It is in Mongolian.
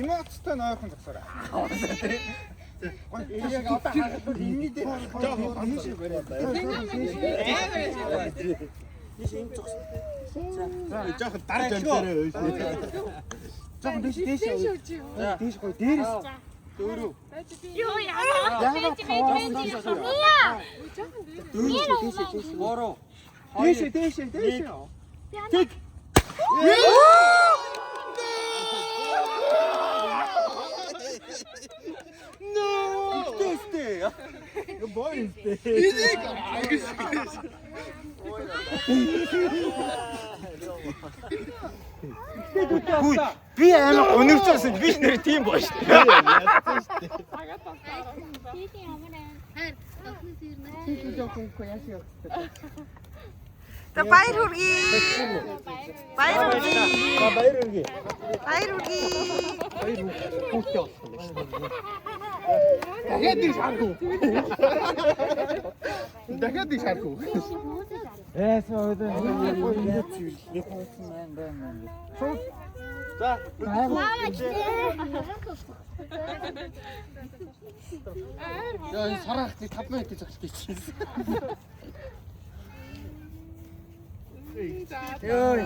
Эмоцтой нойрхон зогсоорой. Яг одоо хахад инний дээр жоохон гомн шиг бариад байна. Тийш энэ зогс. За жоохон дарж амтараа өөш. Жоохон дээш. Дээш гой дээрээс. Дөрөв. Юу яа. Дээш. Бороо. Дээш. Тэг. No! Тесте. Боёстэй. Энийг ангис. Би амар гонигцсан биш нэр тийм боо шүү дээ. За баяр хүргэе. Баяр хүргэе. Хүүхдээ болсон. Дахиад их шаргуу. Эсээ өдөө. За. Яа, сарах 5 минут гэж хэлчихсэн. Йой.